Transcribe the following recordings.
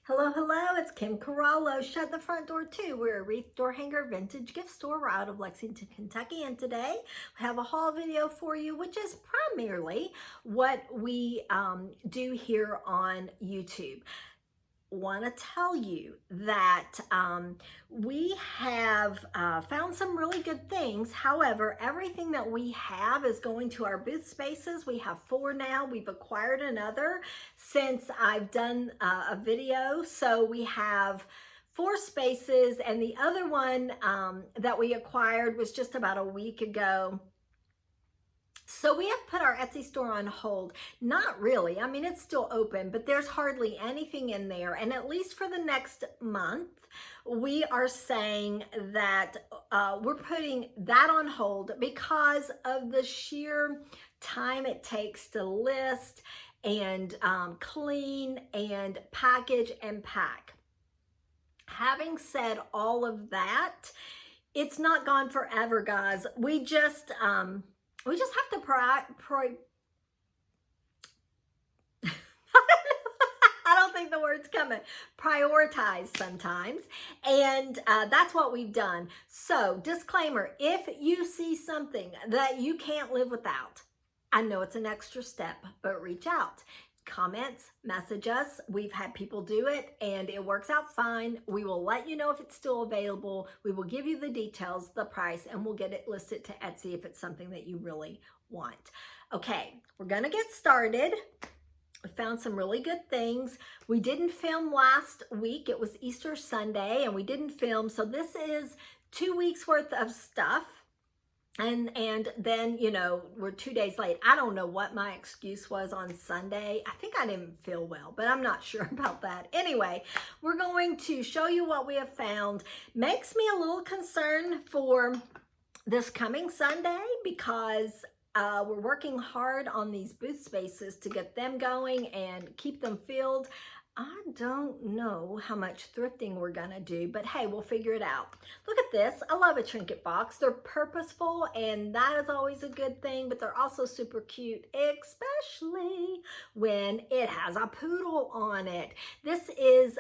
Hello, hello, it's Kim Corallo. Shut the front door too. We're a wreath door hanger vintage gift store. We're out of Lexington, Kentucky, and today we have a haul video for you, which is primarily what we do here on YouTube. Want to tell you that we have found some really good things. However, everything that we have is going to our booth spaces. We have 4 now. We've acquired another since I've done a video. So we have 4 spaces, and the other one that we acquired was just about a week ago. So we have put our Etsy store on hold. Not really. I mean, it's still open, but there's hardly anything in there. And at least for the next month, we are saying that we're putting that on hold because of the sheer time it takes to list and clean and package and pack. Having said all of that, it's not gone forever, guys. We just have to I don't think the word's coming. Prioritize sometimes. And that's what we've done. So, disclaimer, if you see something that you can't live without, I know it's an extra step, but reach out. Comments, message us. We've had people do it and it works out fine. We will let you know if it's still available. We will give you the details, the price, and we'll get it listed to Etsy if it's something that you really want. Okay, we're gonna get started. We found some really good things. We didn't film last week. It was Easter Sunday and we didn't film. So this is 2 weeks worth of stuff. And then, you know, we're 2 days late. I don't know what my excuse was on Sunday. I think I didn't feel well, but I'm not sure about that. Anyway, we're going to show you what we have found. Makes me a little concerned for this coming Sunday because we're working hard on these booth spaces to get them going and keep them filled. I don't know how much thrifting we're gonna do, but hey, we'll figure it out. Look at this. I love a trinket box. They're purposeful, and that is always a good thing, but they're also super cute, especially when it has a poodle on it. This is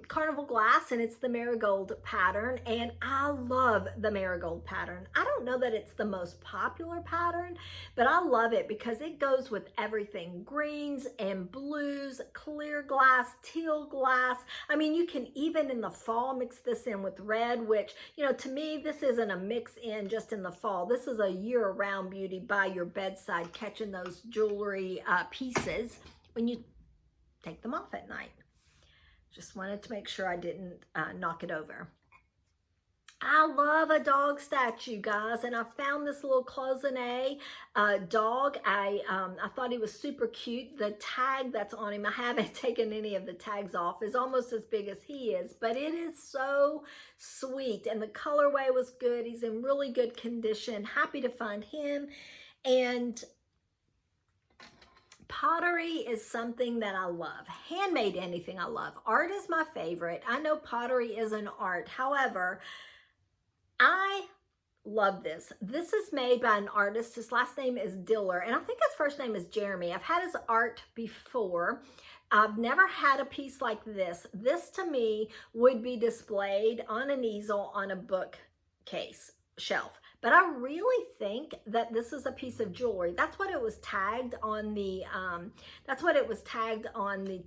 carnival glass, and it's the marigold pattern, and I love the marigold pattern. I don't know that it's the most popular pattern, but I love it because it goes with everything. Greens and blues, clear glass, teal glass. I mean, you can even in the fall mix this in with red, which, you know, to me, this isn't a mix in just in the fall. This is a year-round beauty by your bedside, catching those jewelry pieces when you take them off at night. Just wanted to make sure I didn't knock it over. I love a dog statue, guys, and I found this little cloisonne dog. I thought he was super cute. The tag that's on him, I haven't taken any of the tags off, is almost as big as he is, but it is so sweet, and the colorway was good. He's in really good condition. Happy to find him. And pottery is something that I love. Handmade anything I love. Art is my favorite. I know pottery is an art. However, I love this. This is made by an artist. His last name is Diller, and I think his first name is Jeremy. I've had his art before. I've never had a piece like this. This to me would be displayed on an easel on a bookcase shelf. But I really think that this is a piece of jewelry. That's what it was tagged on the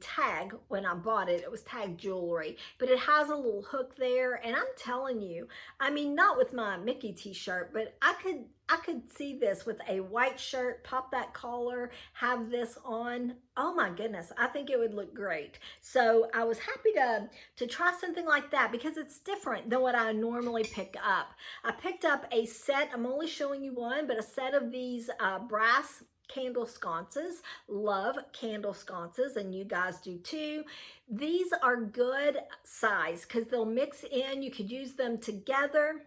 tag when I bought it. It was tagged jewelry, but it has a little hook there. And I'm telling you, I mean, not with my Mickey t-shirt, but I could see this with a white shirt, pop that collar, have this on. Oh my goodness, I think it would look great. So I was happy to try something like that because it's different than what I normally pick up. I picked up a set, I'm only showing you one, but a set of these brass candle sconces. Love candle sconces, and you guys do too. These are good size because they'll mix in. You could use them together.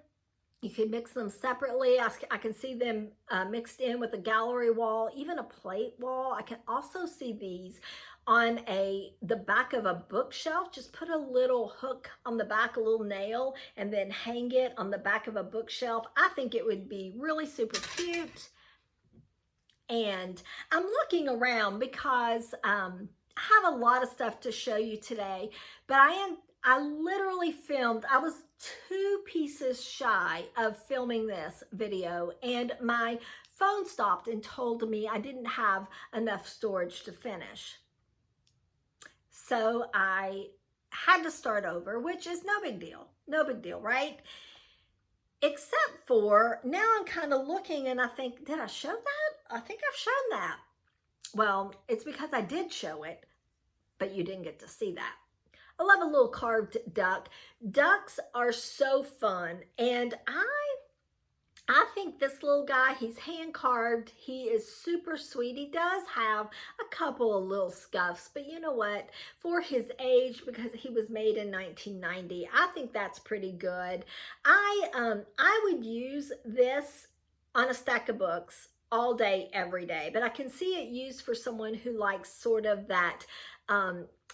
You can mix them separately. I can see them mixed in with a gallery wall, even a plate wall. I can also see these on the back of a bookshelf. Just put a little hook on the back, a little nail, and then hang it on the back of a bookshelf. I think it would be really super cute. And I'm looking around because have a lot of stuff to show you today, but I literally filmed, I was 2 pieces shy of filming this video, and my phone stopped and told me I didn't have enough storage to finish. So I had to start over, which is no big deal. No big deal, right? Except for now I'm kind of looking and I think, did I show that? I think I've shown that. Well, it's because I did show it, but you didn't get to see that. I love a little carved duck. Ducks are so fun, and I think this little guy, he's hand carved. He is super sweet. He does have a couple of little scuffs, but you know what? For his age, because he was made in 1990, I think that's pretty good. I would use this on a stack of books all day, every day, but I can see it used for someone who likes sort of that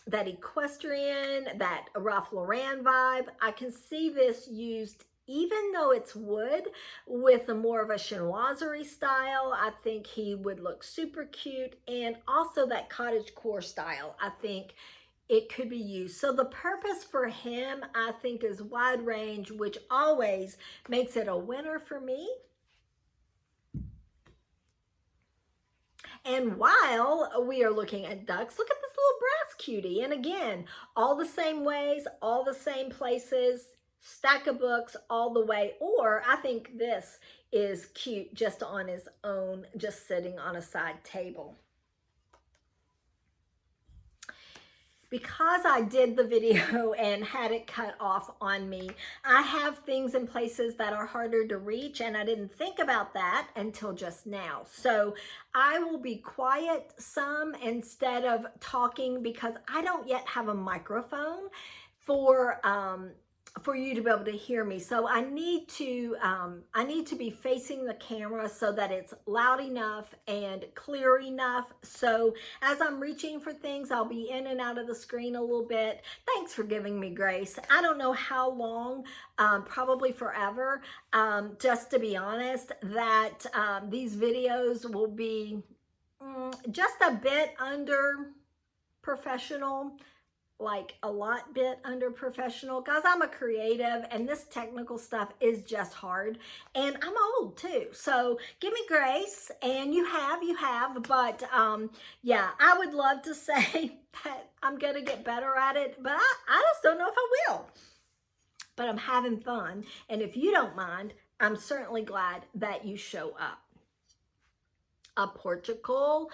that equestrian, that Ralph Lauren vibe. I can see this used, even though it's wood, with a more of a chinoiserie style. I think he would look super cute, and also that cottagecore style. I think it could be used. So the purpose for him, I think, is wide range, which always makes it a winner for me. And while we are looking at ducks, look at this little brass cutie. And again, all the same ways, all the same places, stack of books all the way. Or I think this is cute just on his own, just sitting on a side table. Because I did the video and had it cut off on me, I have things in places that are harder to reach, and I didn't think about that until just now. So I will be quiet some instead of talking, because I don't yet have a microphone for you to be able to hear me. So I need to be facing the camera so that it's loud enough and clear enough. So as I'm reaching for things, I'll be in and out of the screen a little bit. Thanks for giving me grace. I don't know how long, probably forever, just to be honest, that these videos will be just a bit under professional, like a lot bit under professional. Guys, I'm a creative, and this technical stuff is just hard, and I'm old too, so give me grace. And you have, but yeah, I would love to say that I'm gonna get better at it, but I just don't know if I will. But I'm having fun, and if you don't mind, I'm certainly glad that you show up. A Portugal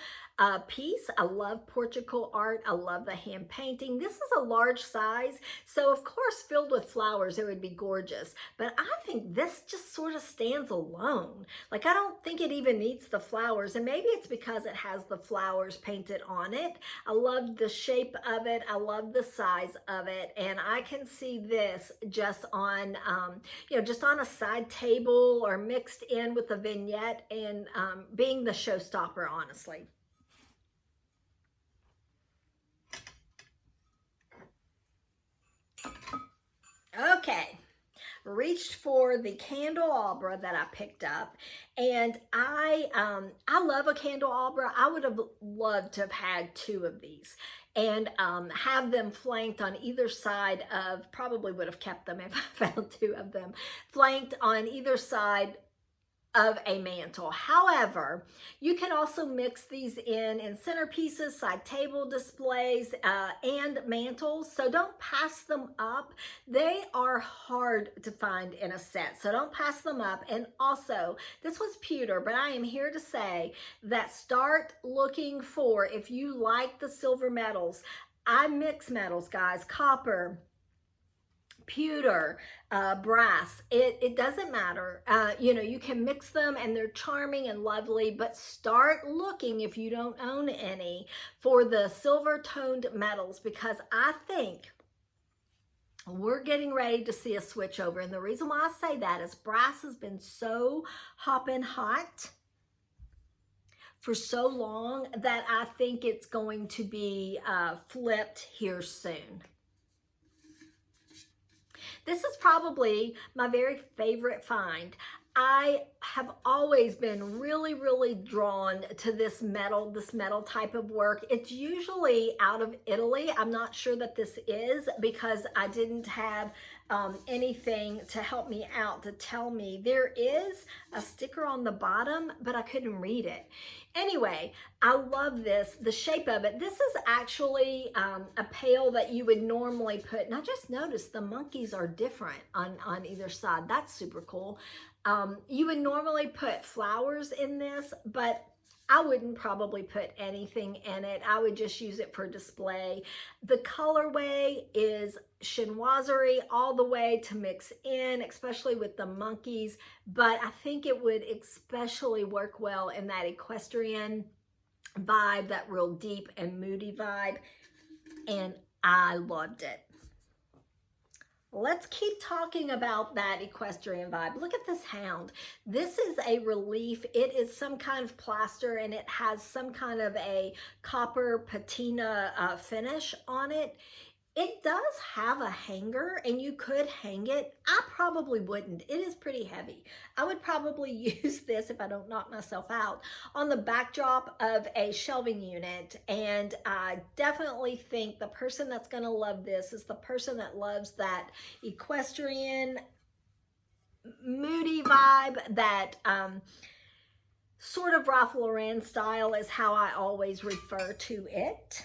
piece. I love Portugal art. I love the hand painting. This is a large size, so of course filled with flowers it would be gorgeous, but I think this just sort of stands alone. Like, I don't think it even needs the flowers, and maybe it's because it has the flowers painted on it. I love the shape of it. I love the size of it, and I can see this just on just on a side table, or mixed in with a vignette, and being the showstopper, honestly. Okay, reached for the candelabra that I picked up, and I love a candelabra. I would have loved to have had 2 of these, and have them flanked on either side of, probably would have kept them if I found 2 of them, flanked on either side of a mantle. However, you can also mix these in centerpieces, side table displays, and mantles. So don't pass them up. They are hard to find in a set, so don't pass them up. And also, this was pewter, but I am here to say that start looking for, if you like the silver metals, I mix metals, guys, copper, pewter, brass, it doesn't matter. You can mix them and they're charming and lovely, but start looking, if you don't own any, for the silver toned metals, because I think we're getting ready to see a switch over. And the reason why I say that is brass has been so hopping hot for so long that I think it's going to be flipped here soon. This is probably my very favorite find. I have always been really, really drawn to this metal type of work. It's usually out of Italy. I'm not sure that this is because I didn't have anything to help me out to tell me. There is a sticker on the bottom, but I couldn't read it. Anyway, I love this, the shape of it. This is actually a pail that you would normally put, and I just noticed the monkeys are different on either side. That's super cool. You would normally put flowers in this, but I wouldn't probably put anything in it. I would just use it for display. The colorway is chinoiserie all the way to mix in, especially with the monkeys, but I think it would especially work well in that equestrian vibe, that real deep and moody vibe, and I loved it. Let's keep talking about that equestrian vibe. Look at this hound. This is a relief. It is some kind of plaster and it has some kind of a copper patina finish on it. It does have a hanger and you could hang it. I probably wouldn't. It is pretty heavy. I would probably use this, if I don't knock myself out, on the backdrop of a shelving unit. And I definitely think the person that's going to love this is the person that loves that equestrian moody vibe, that sort of Ralph Lauren style is how I always refer to it.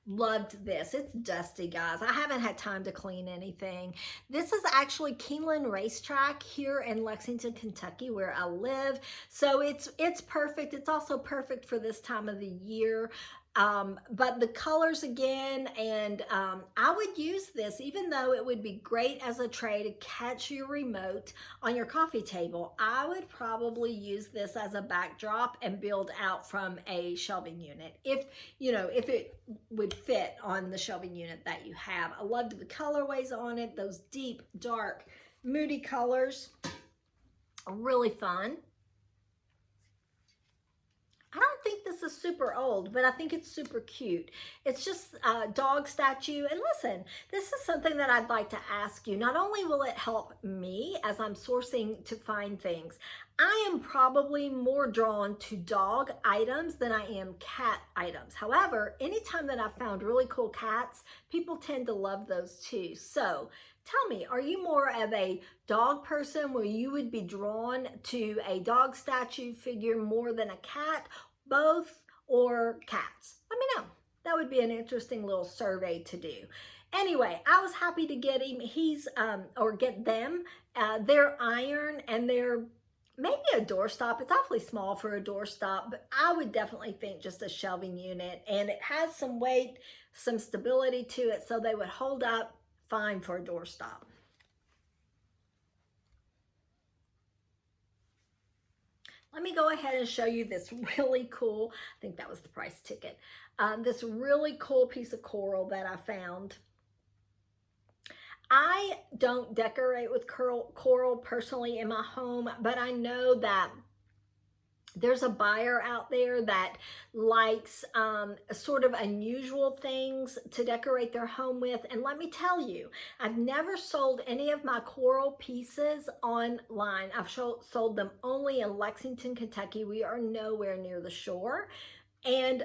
Loved this. It's dusty, guys. I haven't had time to clean anything. This is actually Keeneland Racetrack here in Lexington, Kentucky, where I live. So it's perfect. It's also perfect for this time of the year. But the colors again, and I would use this, even though it would be great as a tray to catch your remote on your coffee table. I would probably use this as a backdrop and build out from a shelving unit, if it would fit on the shelving unit that you have. I loved the colorways on it, those deep, dark, moody colors. Really fun. I don't think this is super old, but I think it's super cute. It's just a dog statue. And listen, this is something that I'd like to ask you. Not only will it help me as I'm sourcing to find things, I am probably more drawn to dog items than I am cat items. However, anytime that I've found really cool cats, people tend to love those too. So tell me, are you more of a dog person where you would be drawn to a dog statue figure more than a cat, both, or cats? Let me know. That would be an interesting little survey to do. Anyway, I was happy to get him. Get them. They're iron and they're maybe a doorstop. It's awfully small for a doorstop, but I would definitely think just a shelving unit. And it has some weight, some stability to it, so they would hold up fine for a doorstop. Let me go ahead and show you this really cool, I think that was the price ticket, this really cool piece of coral that I found. I don't decorate with coral personally in my home, but I know that there's a buyer out there that likes sort of unusual things to decorate their home with. And let me tell you, I've never sold any of my coral pieces online. I've sold them only in Lexington, Kentucky. We are nowhere near the shore. And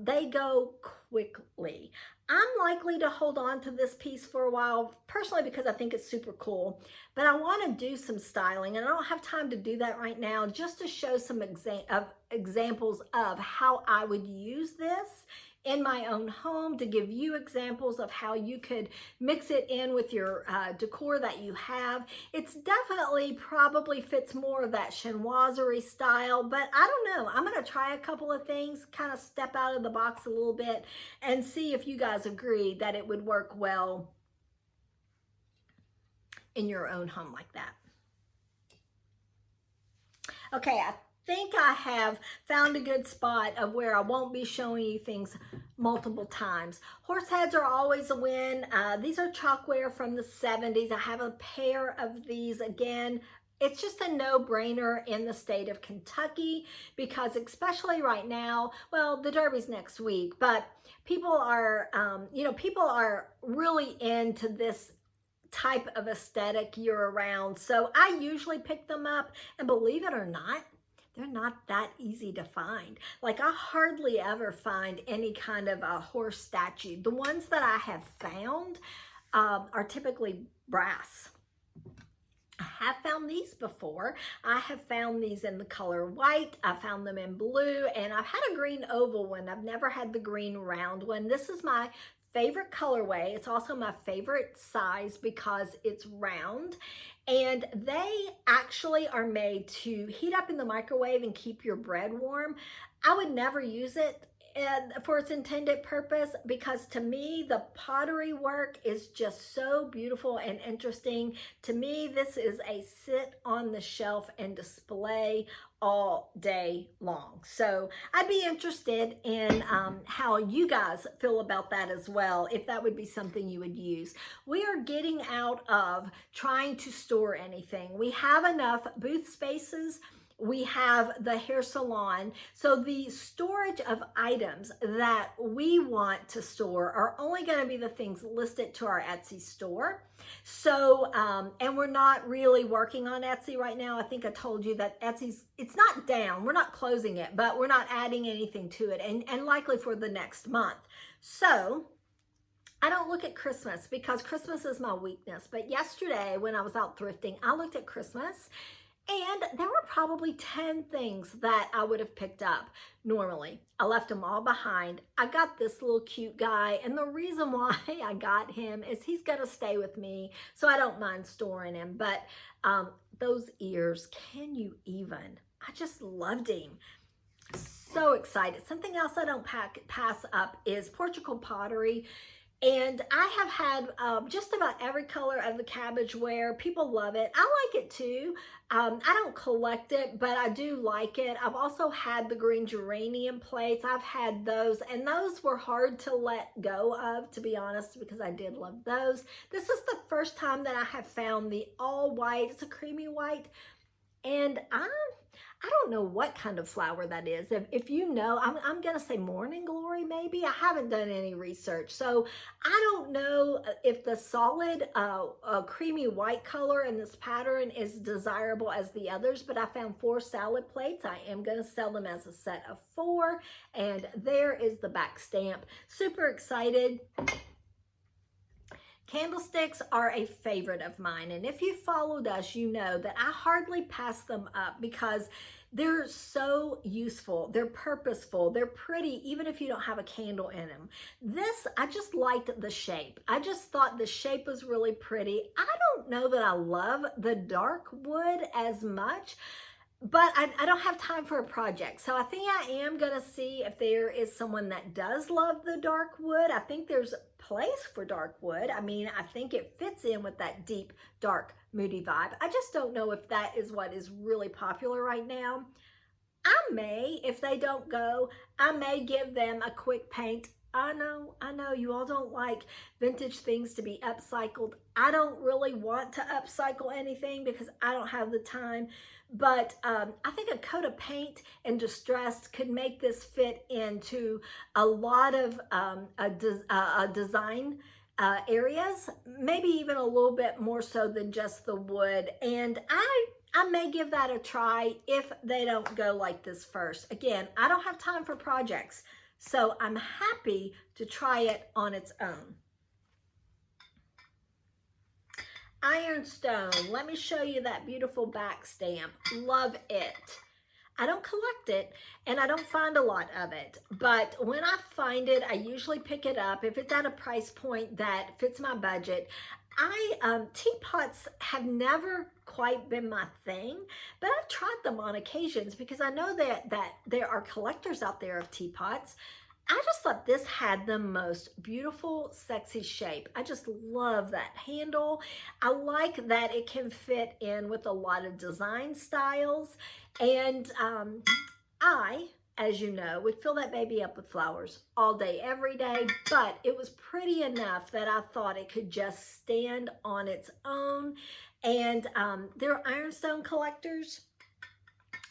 they go quickly. I'm likely to hold on to this piece for a while, personally, because I think it's super cool, but I want to do some styling, and I don't have time to do that right now, just to show some examples of how I would use this in my own home, to give you examples of how you could mix it in with your decor that you have. It's definitely probably fits more of that chinoiserie style, but I don't know. I'm going to try a couple of things, kind of step out of the box a little bit, and see if you guys agree that it would work well in your own home like that. Okay, I think I have found a good spot of where I won't be showing you things multiple times. Horse heads are always a win. These are chalkware from the 70s. I have a pair of these again. It's just a no-brainer in the state of Kentucky, because especially right now, well, the Derby's next week, but people are, people are really into this type of aesthetic year round. So I usually pick them up, and believe it or not, they're not that easy to find. Like, I hardly ever find any kind of a horse statue. The ones that I have found are typically brass. I have found these before. I have found these in the color white. I found them in blue, and I've had a green oval one. I've never had the green round one. This is my favorite colorway. It's also my favorite size because it's round, and they actually are made to heat up in the microwave and keep your bread warm. I would never use it for its intended purpose, because to me the pottery work is just so beautiful and interesting. To me, this is a sit on the shelf and display all day long. So I'd be interested in how you guys feel about that as well, if that would be something you would use. We are getting out of trying to store anything. We have enough booth spaces. We have the hair salon. So the storage of items that we want to store are only going to be the things listed to our Etsy store. So, and we're not really working on Etsy right now. I think I told you that it's not down. We're not closing it, but we're not adding anything to it, and likely for the next month. So I don't look at Christmas because Christmas is my weakness. But yesterday when I was out thrifting, I looked at Christmas, and there were probably 10 things that I would have picked up normally. I left them all behind. I got this little cute guy, and the reason why I got him is he's gonna stay with me, so I don't mind storing him. But those ears, can you even? I just loved him. So excited. Something else I don't pass up is Portugal pottery. And I have had just about every color of the cabbage ware. People love it. I like it too. I don't collect it, but I do like it. I've also had the green geranium plates. I've had those, and those were hard to let go of, to be honest, because I did love those. This is the first time that I have found the all white. It's a creamy white, and I don't know what kind of flower that is. If you know, I'm going to say morning glory maybe. I haven't done any research. So I don't know if the solid creamy white color in this pattern is desirable as the others, but I found 4 salad plates. I am going to sell them as a set of 4. And there is the back stamp. Super excited. Candlesticks are a favorite of mine, and if you followed us, you know that I hardly pass them up because they're so useful, they're purposeful, they're pretty, even if you don't have a candle in them. This, I just liked the shape. I just thought the shape was really pretty. I don't know that I love the dark wood as much, but I don't have time for a project. So I think I am going to see if there is someone that does love the dark wood. I think there's a place for dark wood. I mean, I think it fits in with that deep, dark, moody vibe. I just don't know if that is what is really popular right now. I may, if they don't go, I may give them a quick paint. I know you all don't like vintage things to be upcycled. I don't really want to upcycle anything because I don't have the time. But I think a coat of paint and distressed could make this fit into a lot of design areas, maybe even a little bit more so than just the wood. And I may give that a try if they don't go like this first. Again, I don't have time for projects, so I'm happy to try it on its own. Ironstone, let me show you that beautiful back stamp. Love it. I don't collect it, and I don't find a lot of it, but when I find it, I usually pick it up if it's at a price point that fits my budget. Teapots have never quite been my thing, but I've tried them on occasions because I know that there are collectors out there of teapots. I just thought this had the most beautiful, sexy shape. I just love that handle. I like that it can fit in with a lot of design styles. And I, as you know, would fill that baby up with flowers all day, every day. But it was pretty enough that I thought it could just stand on its own. And there are ironstone collectors.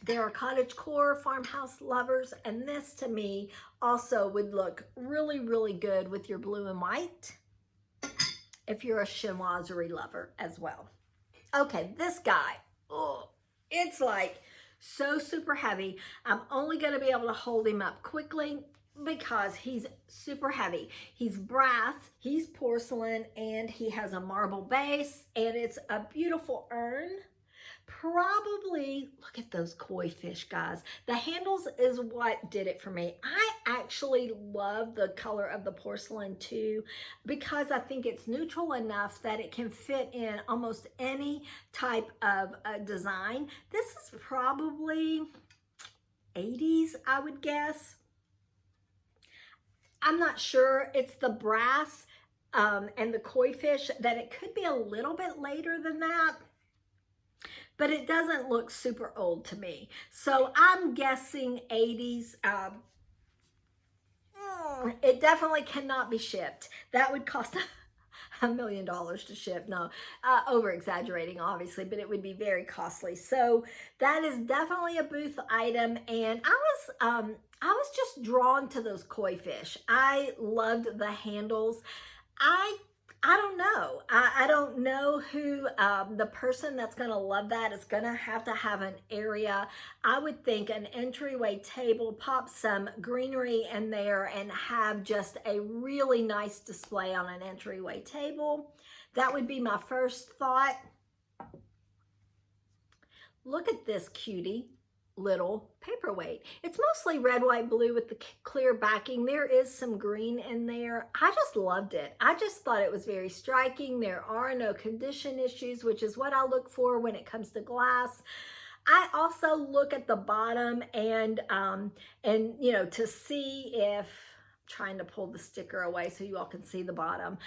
There are cottagecore, farmhouse lovers, and this to me also would look really, really good with your blue and white. if you're a chinoiserie lover as well. Okay, this guy, oh, it's like so super heavy. I'm only going to be able to hold him up quickly because he's super heavy. He's brass, he's porcelain, and he has a marble base, and it's a beautiful urn. Probably, look at those koi fish, guys. The handles is what did it for me. I actually love the color of the porcelain too, because I think it's neutral enough that it can fit in almost any type of design. This is probably 80s, I would guess. I'm not sure. It's the brass and the koi fish that it could be a little bit later than that, but it doesn't look super old to me. So I'm guessing 80s. It definitely cannot be shipped. That would cost $1 million to ship. No, over exaggerating obviously, but it would be very costly. So that is definitely a booth item, and I was just drawn to those koi fish. I loved the handles. I don't know. I don't know who the person that's going to love that is going to have an area. I would think an entryway table, pop some greenery in there, and have just a really nice display on an entryway table. That would be my first thought. Look at this cutie little paperweight. It's mostly red, white, blue with the clear backing. There is some green in there. I just loved it. I just thought it was very striking. There are no condition issues, which is what I look for when it comes to glass. I also look at the bottom and you know, to see if, trying to pull the sticker away so you all can see the bottom.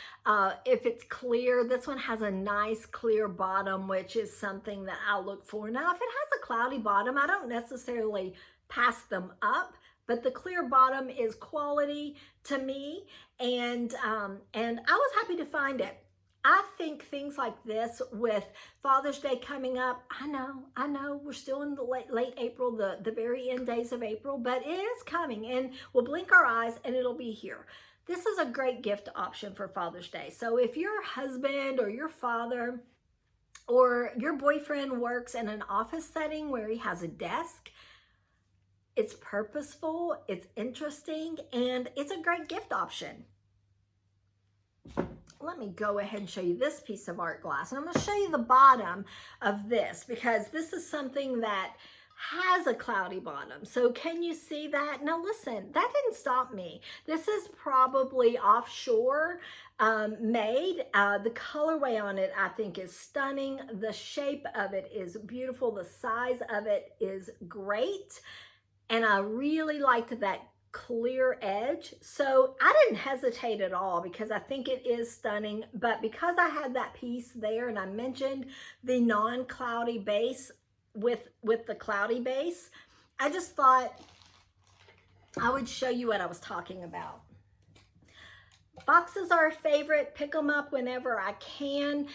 If it's clear, this one has a nice clear bottom, which is something that I'll look for. Now, if it has a cloudy bottom, I don't necessarily pass them up, but the clear bottom is quality to me, and I was happy to find it. I think things like this with Father's Day coming up, I know we're still in the late April, the very end days of April, but it is coming, and we'll blink our eyes and it'll be here. This is a great gift option for Father's Day. So if your husband or your father or your boyfriend works in an office setting where he has a desk, it's purposeful, it's interesting, and it's a great gift option. Let me go ahead and show you this piece of art glass. And I'm going to show you the bottom of this, because this is something that has a cloudy bottom. So can you see that? Now listen, that didn't stop me. This is probably offshore made. The colorway on it, I think, is stunning. The shape of it is beautiful. The size of it is great. And I really liked that clear edge. So I didn't hesitate at all, because I think it is stunning. But because I had that piece there, and I mentioned the non-cloudy base with the cloudy base, I just thought I would show you what I was talking about. Boxes are a favorite. Pick them up whenever I can.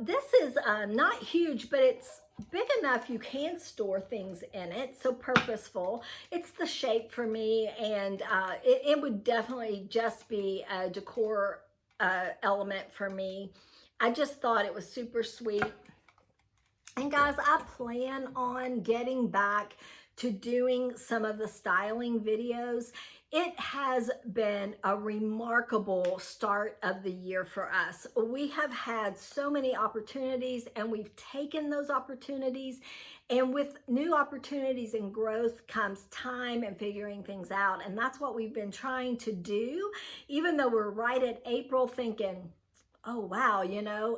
This is not huge, but it's big enough you can store things in it, so purposeful. It's the shape for me, and it would definitely just be a decor element for me. I just thought it was super sweet. And guys, I plan on getting back to doing some of the styling videos. It has been a remarkable start of the year for us. We have had so many opportunities, and we've taken those opportunities. And with new opportunities and growth comes time and figuring things out. And that's what we've been trying to do, even though we're right at April, thinking, oh, wow, you know,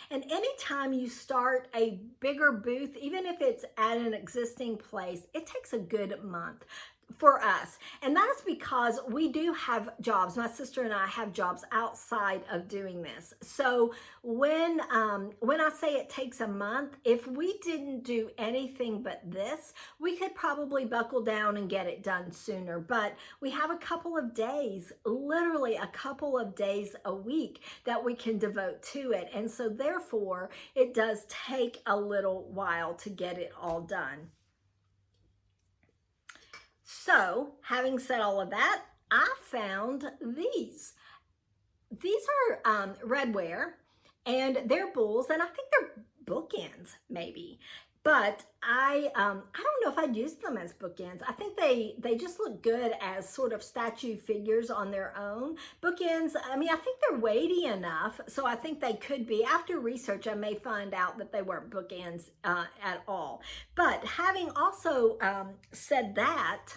and anytime you start a bigger booth, even if it's at an existing place, it takes a good month for us. And that's because we do have jobs. My sister and I have jobs outside of doing this. So when I say it takes a month, if we didn't do anything but this, we could probably buckle down and get it done sooner. But we have a couple of days, literally a couple of days a week, that we can devote to it. And so therefore, it does take a little while to get it all done. So, having said all of that, I found these. these are redware, and they're bulls, and I think they're bookends maybe. But I don't know if I'd use them as bookends. I think they just look good as sort of statue figures on their own. Bookends, I mean, I think they're weighty enough, so I think they could be. After research, I may find out that they weren't bookends at all. But having also said that,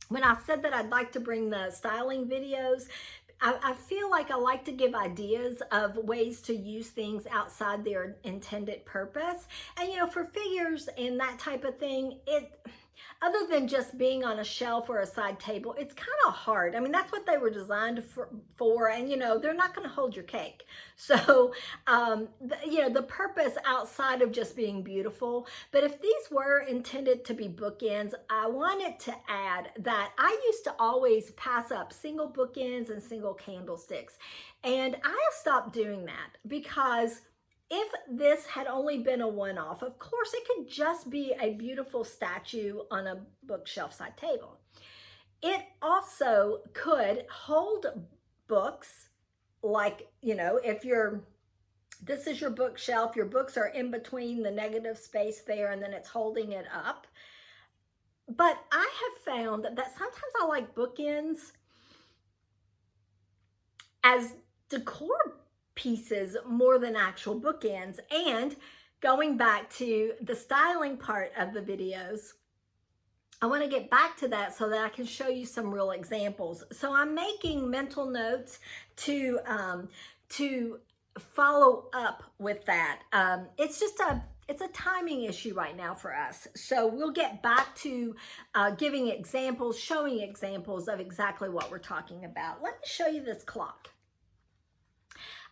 when I said that I'd like to bring the styling videos, I feel like I like to give ideas of ways to use things outside their intended purpose. And, you know, for figures and that type of thing, other than just being on a shelf or a side table, it's kind of hard. I mean, that's what they were designed for, and, you know, they're not going to hold your cake. So, you know, the purpose outside of just being beautiful. But if these were intended to be bookends, I wanted to add that I used to always pass up single bookends and single candlesticks. And I have stopped doing that because if this had only been a one-off, of course, it could just be a beautiful statue on a bookshelf side table. It also could hold books, like, you know, if this is your bookshelf, your books are in between the negative space there, and then it's holding it up. But I have found that sometimes I like bookends as decor pieces more than actual bookends. And going back to the styling part of the videos, I want to get back to that so that I can show you some real examples. So I'm making mental notes to follow up with that. It's a timing issue right now for us. So we'll get back to giving examples, showing examples of exactly what we're talking about. Let me show you this clock.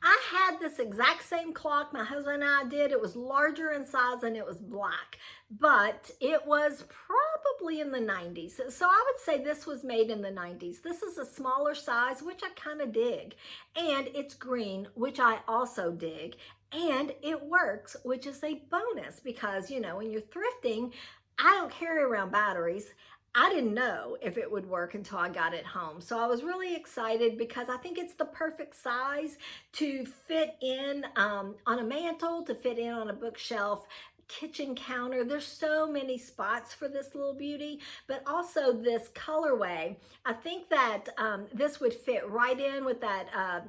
I had this exact same clock, my husband and I did. It was larger in size and it was black, but it was probably in the 90s. So I would say this was made in the 90s. This is a smaller size, which I kind of dig. And it's green, which I also dig. And it works, which is a bonus because, you know, when you're thrifting, I don't carry around batteries. I didn't know if it would work until I got it home. So I was really excited because I think it's the perfect size to fit in on a mantle, to fit in on a bookshelf, kitchen counter. There's so many spots for this little beauty, but also this colorway. I think that this would fit right in with that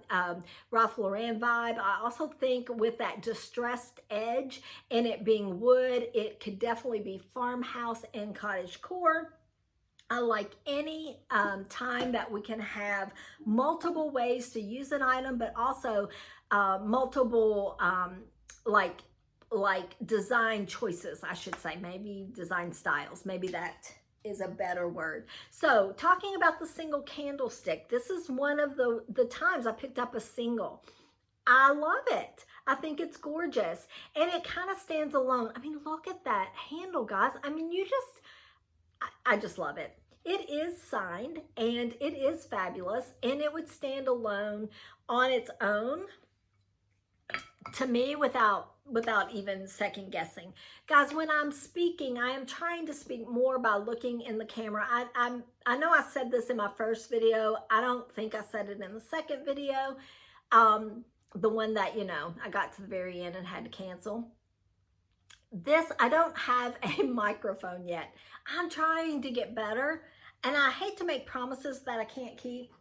Ralph Lauren vibe. I also think with that distressed edge and it being wood, it could definitely be farmhouse and cottagecore. I like any time that we can have multiple ways to use an item, but also multiple like design choices, I should say, maybe design styles. Maybe that is a better word. So talking about the single candlestick, this is one of the times I picked up a single. I love it. I think it's gorgeous. And it kind of stands alone. I mean, look at that handle, guys. I mean, I just love it. It is signed and it is fabulous, and it would stand alone on its own to me without even second guessing. Guys, when I'm speaking, I am trying to speak more by looking in the camera. I know I said this in my first video. I don't think I said it in the second video. The one that, you know, I got to the very end and had to cancel. This, I don't have a microphone yet. I'm trying to get better, and I hate to make promises that I can't keep.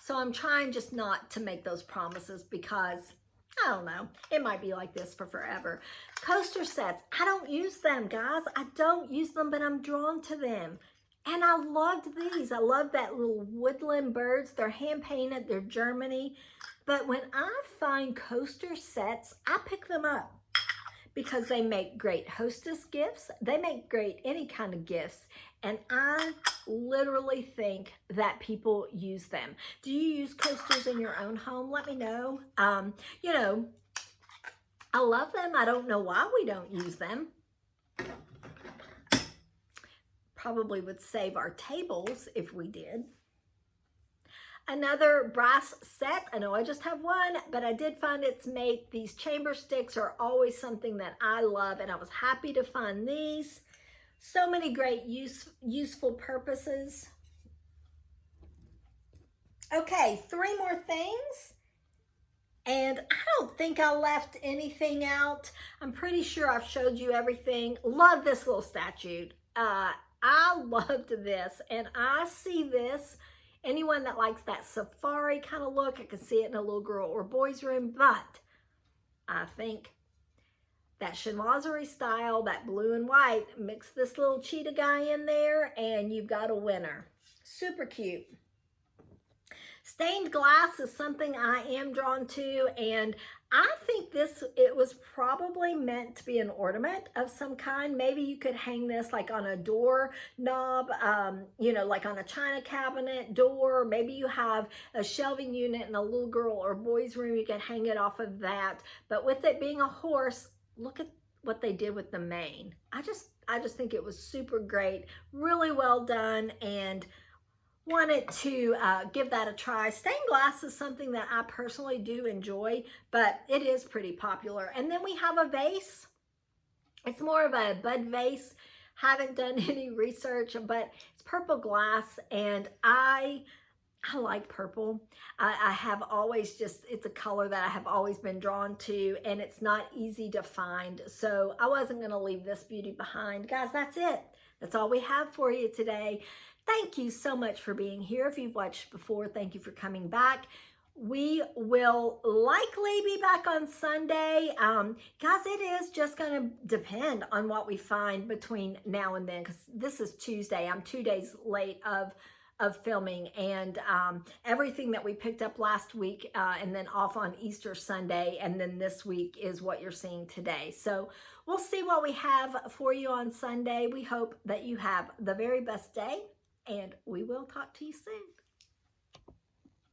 So I'm trying just not to make those promises because, I don't know, it might be like this for forever. Coaster sets, I don't use them, guys. I don't use them, but I'm drawn to them. And I loved these. I love that little woodland birds. They're hand painted, they're Germany. But when I find coaster sets, I pick them up, because they make great hostess gifts. They make great any kind of gifts. And I literally think that people use them. Do you use coasters in your own home? Let me know. You know, I love them. I don't know why we don't use them. Probably would save our tables if we did. Another brass set. I know I just have one, but I did find its mate. These chamber sticks are always something that I love, and I was happy to find these. So many great useful purposes. Okay, 3 more things. And I don't think I left anything out. I'm pretty sure I've showed you everything. Love this little statue. I loved this, and I see this. Anyone that likes that safari kind of look, I can see it in a little girl or boy's room, but I think that chinoiserie style, that blue and white, mix this little cheetah guy in there, and you've got a winner. Super cute. Stained glass is something I am drawn to, and I think it was probably meant to be an ornament of some kind. Maybe you could hang this like on a door knob, you know, like on a china cabinet door. Maybe you have a shelving unit in a little girl or boy's room. You can hang it off of that. But with it being a horse, look at what they did with the mane. I just think it was super great, really well done, and wanted to give that a try. Stained glass is something that I personally do enjoy, but it is pretty popular. And then we have a vase. It's more of a bud vase. Haven't done any research, but it's purple glass, and I like purple. I have always it's a color that I have always been drawn to, and it's not easy to find. So I wasn't going to leave this beauty behind. Guys, that's it. That's all we have for you today. Thank you so much for being here. If you've watched before, thank you for coming back. We will likely be back on Sunday. Guys, it is just going to depend on what we find between now and then, because this is Tuesday. I'm 2 days late of filming, and everything that we picked up last week and then off on Easter Sunday, and then this week is what you're seeing today. So we'll see what we have for you on Sunday. We hope that you have the very best day, and we will talk to you soon.